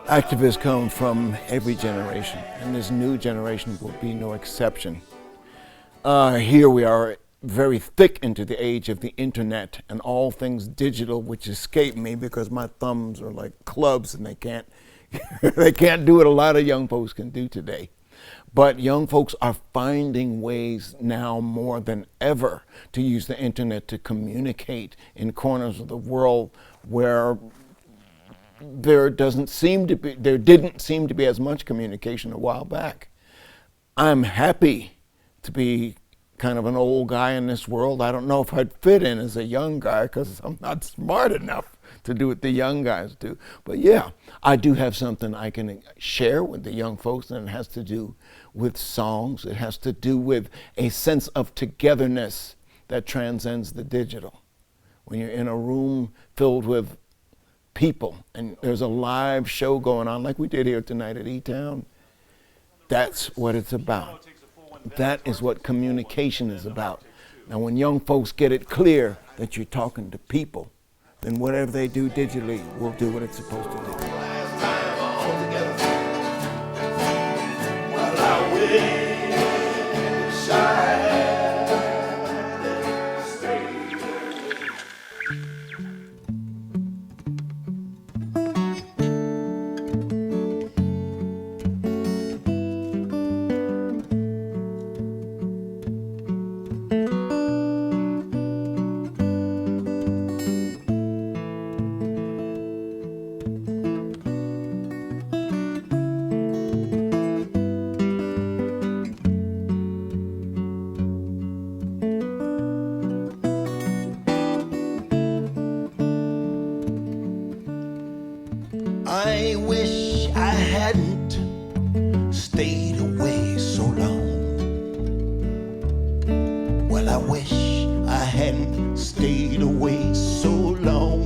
Activists come from every generation, and this new generation will be no exception. Here we are very thick into the age of the internet and all things digital, which escape me because my thumbs are like clubs and they can't they can't do what a lot of young folks can do today. But young folks are finding ways now more than ever to use the internet to communicate in corners of the world where there didn't seem to be as much communication a while back. I'm happy to be kind of an old guy in this world. I don't know if I'd fit in as a young guy because I'm not smart enough to do what the young guys do. But yeah, I do have something I can share with the young folks, and it has to do with songs. It has to do with a sense of togetherness that transcends the digital. When you're in a room filled with people and there's a live show going on like we did here tonight at eTown, that's what it's about. That is what communication is about. Now when young folks get it clear that you're talking to people, then whatever they do digitally will do what it's supposed to do. I wish I hadn't stayed away so long. Well, I wish I hadn't stayed away so long.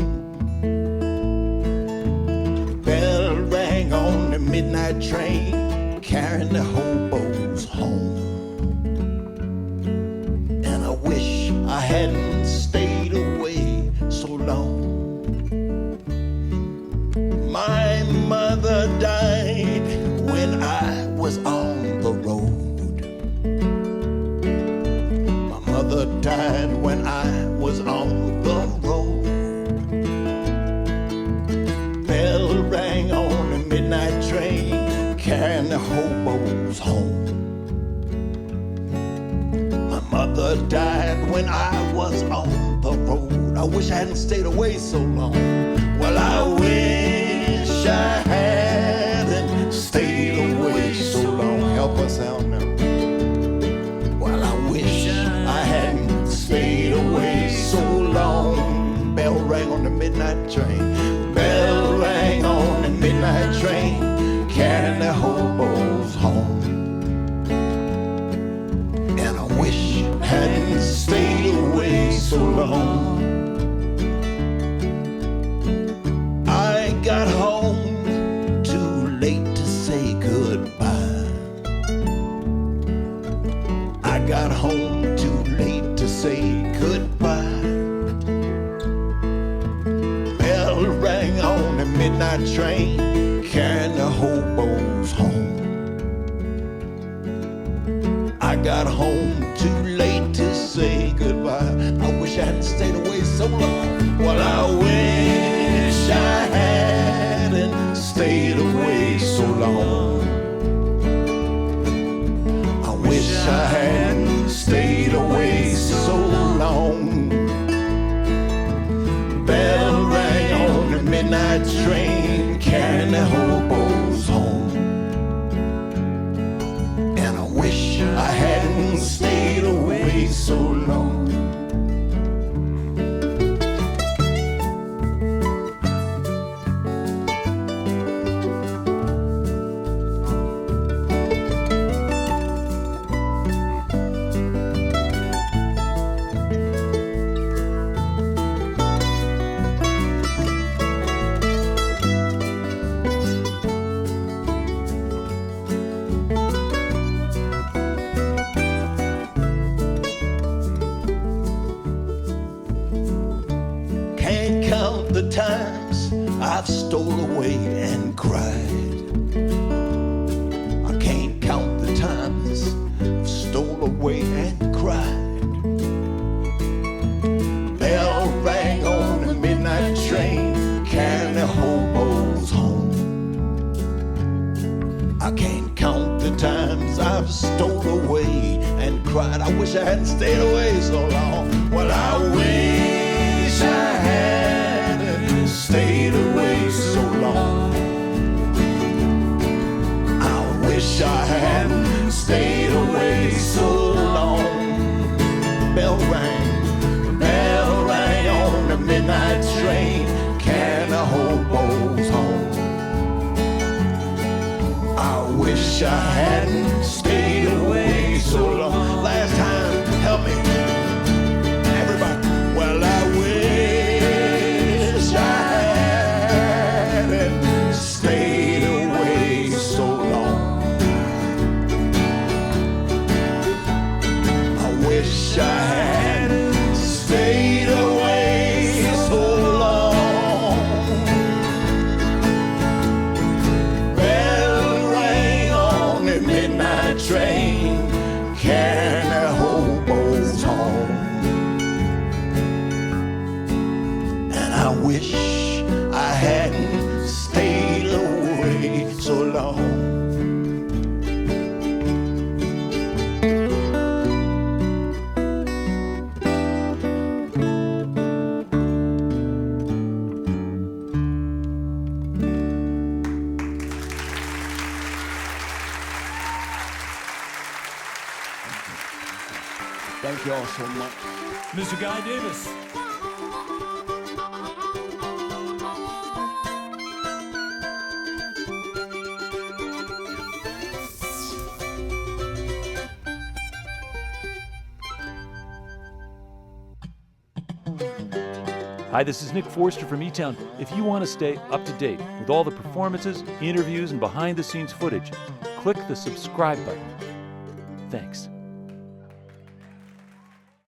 Bell rang on the midnight train, carrying the hobos home. And I wish I hadn't stayed away so long. My mother died when I was on the road. My mother died when I was on the road. Bell rang on the midnight train, carrying the hobos home. My mother died when I was on the road. I wish I hadn't stayed away so long. Well, I wish I hadn't stayed away so long. Help us out now. Well, I wish I hadn't stayed away so long. Bell rang on the midnight train. Bell rang on the midnight train, carrying the hobos home. And I wish I hadn't stayed away so long. I got home too late to say goodbye. I got home too late to say goodbye. Bell rang on the midnight train, carrying the hobos home. I got home too late to say goodbye. I wish I hadn't stayed away so long. Well, I wish I hadn't stayed away so long. I wish I hadn't stayed away so long. Bell rang on the midnight train, carrying the hobos home. And I wish I hadn't stayed away so long. the times I I've stole away and cried. I can't count the times I've stole away and cried. Bell rang on the midnight train, carrying the hobos home. I can't count the times I've stole away and cried. I wish I hadn't stayed away so long. Well, I wish I hadn't stayed away so long. I wish I hadn't stayed away so long. Bell rang on the midnight train, carrying the hobos home. I wish I hadn't stayed away so long. Last time, help me, everybody. Well, I wish I hadn't stayed away so long. I wish I hadn't stayed away so long. Bell rang on the midnight train, carrying the hobos home. And I wish I hadn't stayed away so long. Thank you all so much. Mr. Guy Davis. Hi, this is Nick Forster from eTown. If you want to stay up to date with all the performances, interviews, and behind-the-scenes footage, click the subscribe button. Thanks.